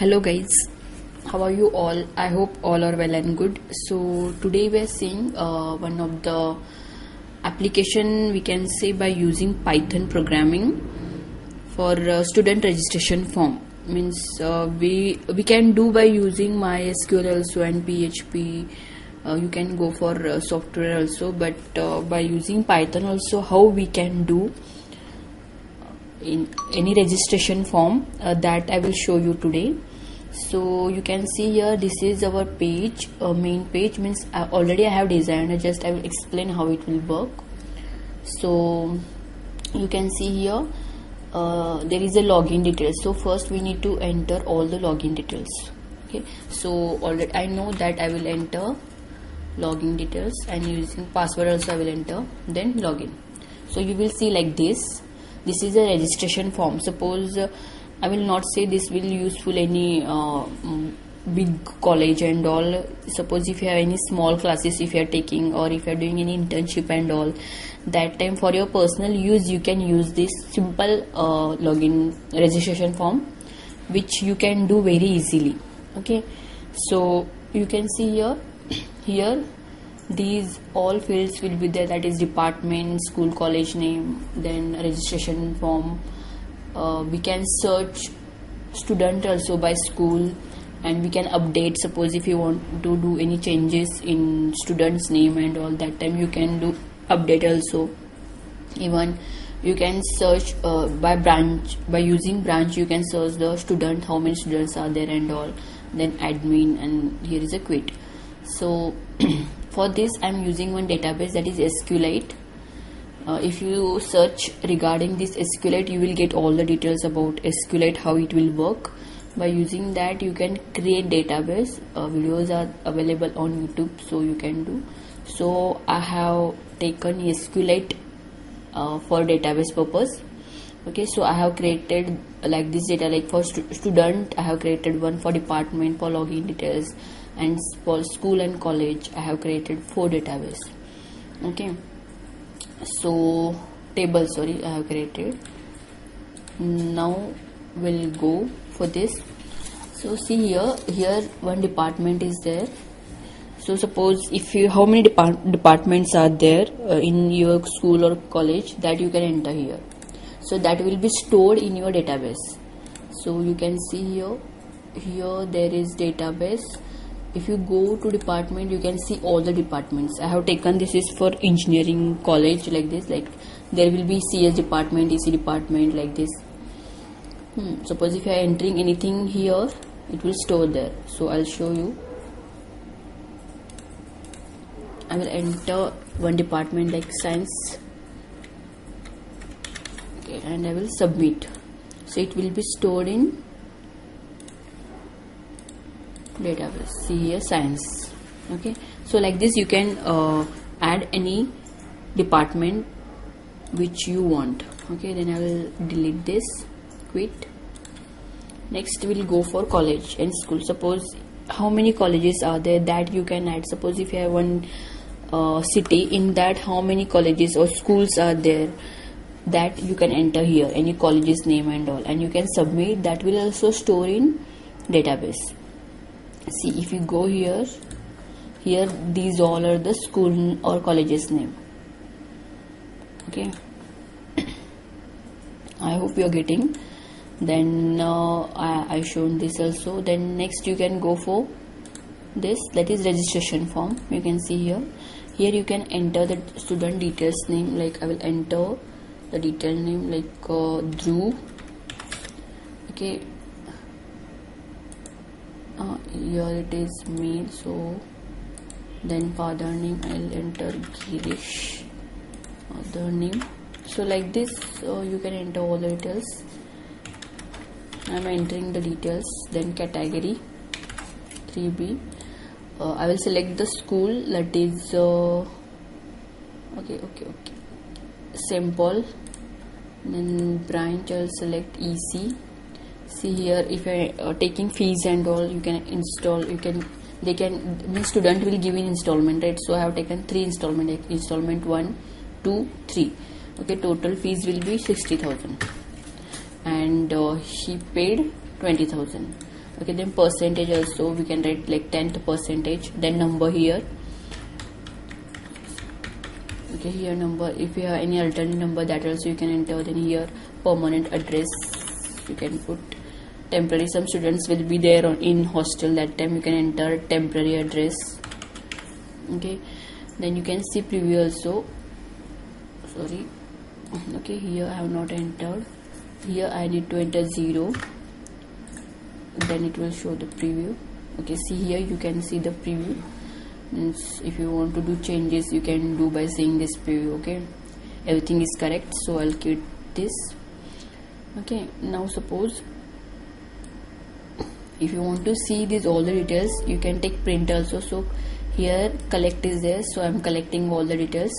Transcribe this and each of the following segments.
Hello guys, how are you all? I hope all are well and good. So today we are seeing one of the application we can say by using Python programming for student registration form. Means we can do by using MySQL also and PHP. You can go for software also, but by using Python also, how we can do in any registration form, that I will show you today. So you can see here, this is our page, main page. Means already I have designed, I will explain how it will work. So you can see here, there is a login details. So first we need to enter all the login details. Okay, so already I know that I will enter login details, and using password also I will enter, then login. So you will see like this is a registration form. Suppose I will not say this will useful any big college and all. Suppose if you have any small classes, if you are taking, or if you are doing any internship and all, that time for your personal use you can use this simple login registration form, which you can do very easily. Okay, so you can see here these all fields will be there, that is department, school, college name, then registration form. We can search student also by school, and we can update. Suppose if you want to do any changes in student's name and all, that time you can do update also. Even you can search by branch. By using branch you can search the student, how many students are there and all, then admin, and here is a quit. So for this I am using one database, that is SQLite. If you search regarding this SQLite, you will get all the details about SQLite, how it will work. By using that you can create database. Videos are available on YouTube, so you can do. So I have taken SQLite for database purpose. Okay, so I have created like this data, like for student I have created one, for department, for login details, and for school and college I have created 4 database. Okay, so table, sorry, I have created. Now we'll go for this. So see here one department is there. So suppose if you, how many departments are there in your school or college, that you can enter here. So that will be stored in your database. So you can see here there is database. If you go to department, you can see all the departments. I have taken, this is for engineering college, like this, like there will be CS department, EC department, like this. Suppose if you are entering anything here, it will store there. So I'll show you. I will enter one department like science. Okay, and I will submit. So it will be stored in database. See here, science. Okay, so like this you can add any department which you want. Okay, then I will delete this, quit. Next we'll go for college and school. Suppose how many colleges are there, that you can add. Suppose if you have one city, in that how many colleges or schools are there, that you can enter here, any college's name and all, and you can submit. That will also store in database. See, if you go here these all are the school or college's name. Okay, I hope you are getting. Then I shown this also. Then next you can go for this, that is registration form. You can see here you can enter the student details name, like I will enter the detail name like Dhruv. Okay, here it is male, so then father name I'll enter Girish, other name. So like this you can enter all the details. I'm entering the details. Then category 3B, I will select the school, that is okay, St. Paul. Then branch I'll select EC. See here, if I are taking fees and all, you can install, the student will give in installment, right? So I have taken 3 installment, like installment 1, 2, 3. Okay, total fees will be 60,000, and he paid 20,000. Okay, then percentage also we can write like 10th percentage, then number here. Okay, here number, if you have any alternate number that also you can enter. Then here permanent address you can put. Temporary, some students will be there in hostel, that time you can enter temporary address. Okay, then you can see preview also. Sorry, okay, here I have not entered. Here I need to enter 0, then it will show the preview. Okay, see here you can see the preview. Means if you want to do changes you can do by seeing this preview. Okay, everything is correct, so I'll quit this. Okay, now suppose if you want to see these all the details, you can take print also. So here collect is there, so I'm collecting all the details.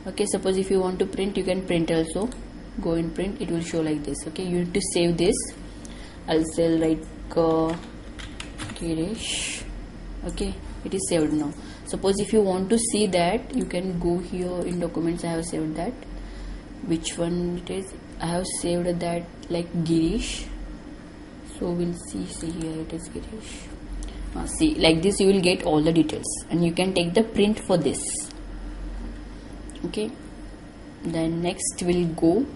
Okay, suppose if you want to print, you can print also. Go in print, it will show like this. Okay, you need to save this. I'll say like Girish. Okay, it is saved now. Suppose if you want to see that, you can go here in documents. I have saved that. Which one it is? I have saved that like Girish. So we'll see here it is Girish. See, like this you will get all the details, and you can take the print for this. Okay, then next we'll go.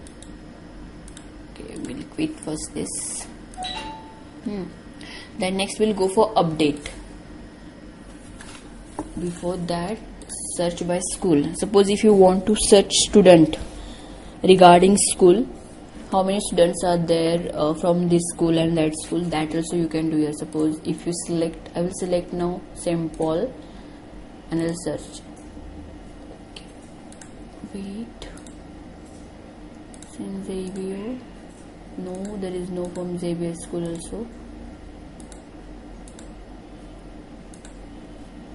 Okay, we'll quit first this. Then next we'll go for update. Before that, search by school. Suppose if you want to search student regarding school, how many students are there from this school and that school, that also you can do here. Suppose if you select, I will select now St. Paul and I'll search. Okay. Wait, St. Xavier, no, there is no from Xavier school also.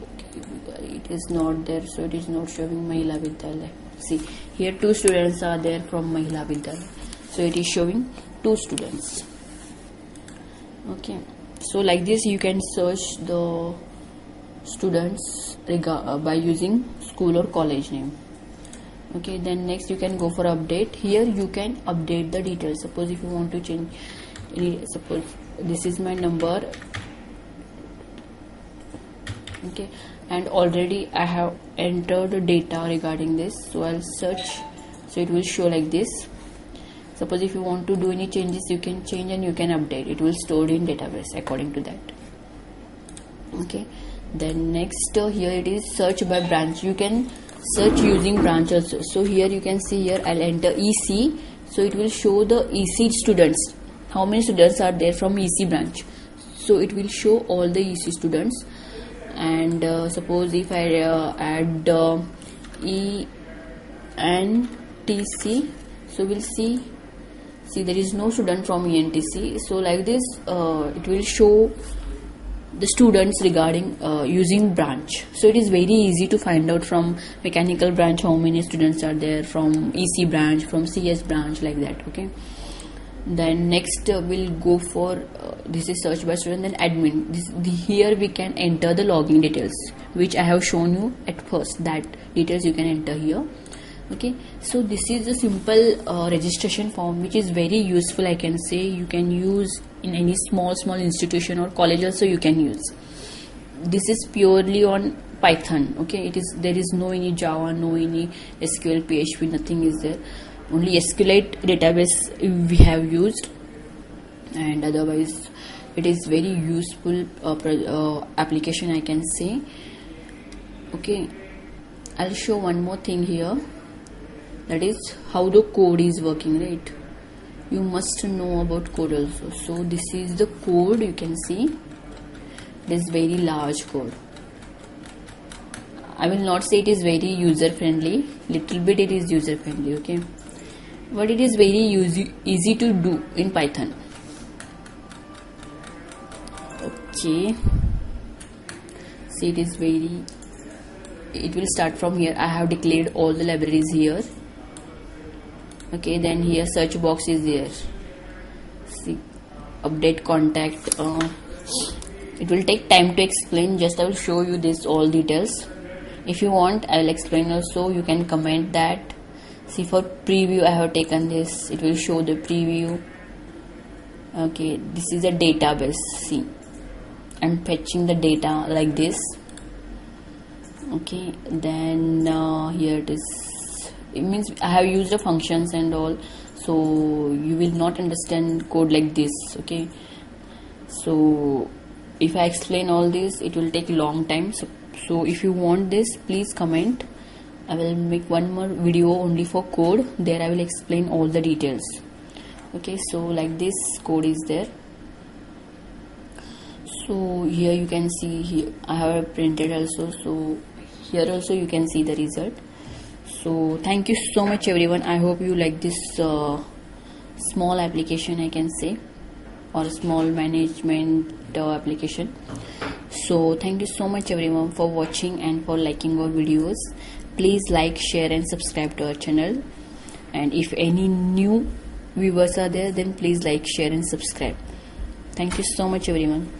Okay, it is not there, so it is not showing Mahila Vidyalaya. See, here 2 students are there from Mahila Vidyalaya. So it is showing 2 students. Okay, so like this you can search the students by using school or college name. Okay, then next you can go for update. Here you can update the details. Suppose if you want to change, suppose this is my number. Okay, and already I have entered data regarding this, so I'll search, so it will show like this. Suppose if you want to do any changes, you can change and you can update. It will store in database according to that. Okay, then next here it is search by branch. You can search using branch also. So here you can see, here I'll enter EC, so it will show the EC students, how many students are there from EC branch. So it will show all the EC students. And suppose if I add ENTC, so we'll see there is no student from ENTC. So like this it will show the students regarding using branch. So it is very easy to find out from mechanical branch how many students are there, from EC branch, from CS branch, like that. Okay, then next we'll go for this is search by student, then admin. Here we can enter the login details, which I have shown you at first. That details you can enter here. Okay, so this is a simple registration form which is very useful. I can say you can use in any small institution or college also you can use. This is purely on Python. Okay, there is no any Java, no any SQL, PHP, nothing is there. Only SQLite database we have used, and otherwise it is very useful application, I can say. Okay, I'll show one more thing here, that is how the code is working, right? You must know about code also. So this is the code, you can see this very large code. I will not say it is very user friendly, little bit it is user friendly. Okay, but it is very easy to do in Python. Okay, see, it will start from here. I have declared all the libraries here. Okay, then here search box is there. See, update contact. It will take time to explain, just I will show you this all details. If you want, I will explain also, you can comment that. See, for preview I have taken this, it will show the preview. Okay, this is a database. See, I'm fetching the data like this. Okay, then here it is. It means I have used the functions and all, so you will not understand code like this. Okay, so if I explain all this, it will take a long time. So if you want this, please comment. I will make one more video only for code. There I will explain all the details. Okay, so like this code is there. So here you can see, here I have printed also, so here also you can see the result. So thank you so much everyone. I hope you like this small application, I can say, or small management application. So thank you so much everyone for watching and for liking our videos. Please like, share and subscribe to our channel, and if any new viewers are there, then please like, share and subscribe. Thank you so much everyone.